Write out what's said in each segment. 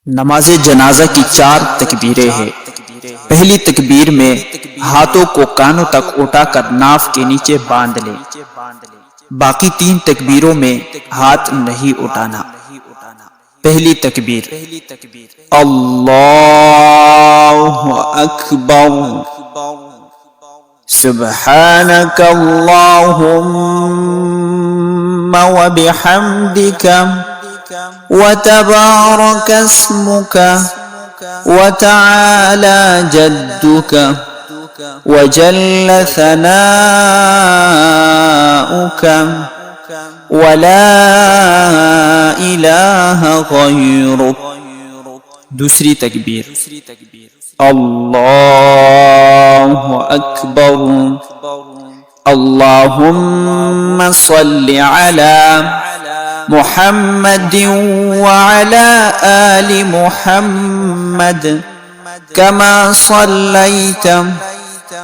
नमाज जनाजा की 4 तकबीरें हैं। पहली तकबीर में हाथों को कानों तक उठाकर नाफ के नीचे बांध लें। बाकी 3 तकबीरों में हाथ नहीं उठाना। पहली तकबीर अल्लाहु अकबर, सुब्हानक अल्लाहुम्मा व बिहम्दिका व तबारक अस्मुक व तआला जद्दुक व जल्ल सनाउक व ला इलाहा गैरुक। दूसरी तकबीर अल्लाहु अकबर, अल्लाहुम्मा सल्लि अला मुहम्मदिन व अला आलि मुहम्मद कमा सल्लैत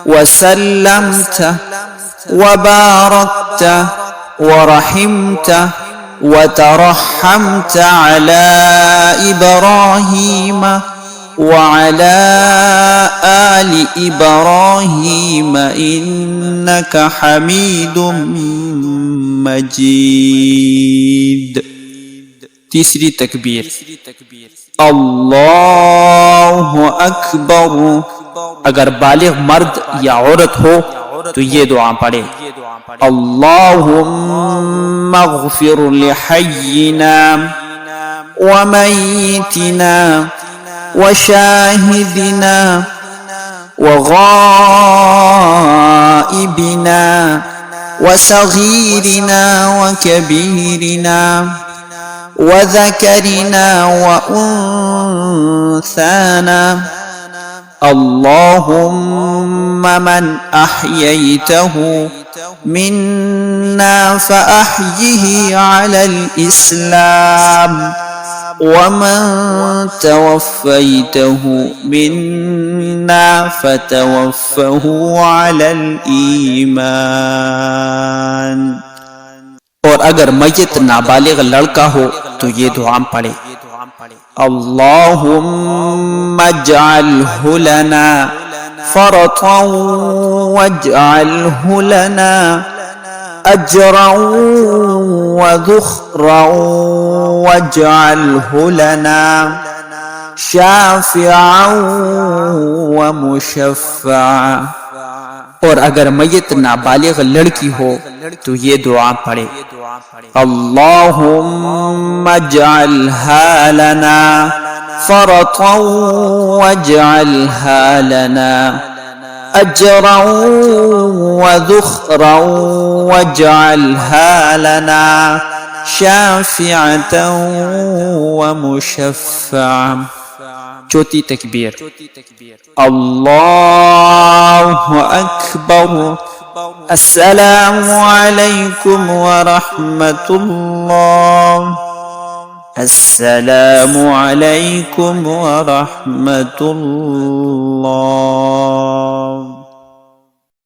व सल्लमत व बारकत व रहिमत व तरहमत अला इब्राहीम व अला आलि इब्राहीम इन्नक हमीदुम मजीद। तीसरी तकबीर अल्लाहु अकबर। अगर बालिग मर्द या औरत हो तो ये दुआ पढ़े अल्लाहुम्मा अग़फ़िर लिहय्यिना व मय्यितिना व शाहिदिना व गाइबिना व सगीरिना व कबीरिना व ज़करिना व उन्साना। अल्लाहुम्मा मन अह्ययतहु मिन्ना फ़अह्यिही अलल इस्लाम व मन तवफ़्फ़यतहु मिन्ना फ़तवफ़्फ़हु अलल ईमान। और अगर मय्यत नाबालिग लड़का हो तो ये दुआ पढ़े अल्लाहुम्मा अजअल्हु लना फ़रतन वजअल्हु लना अजरन व ज़ुख़रन वजअल्हु लना शाफ़िअन व मुशफ़्फ़अन। और अगर मय्यत नाबालिग लड़की हो तो ये दुआ पढ़े अल्लाहुम्मा अजअल्हा लना फ़रतन वजअल्हा लना अजरन व ज़ुख़रन वजअल्हा लना शाफ़िअतन व मुशफ़्फ़अन। चौथी तकबीर अल्लाहु अकबर, अस्सलामु अलैकुम व रहमतुल्लाह, अस्सलामु अलैकुम व रहमतुल्लाह।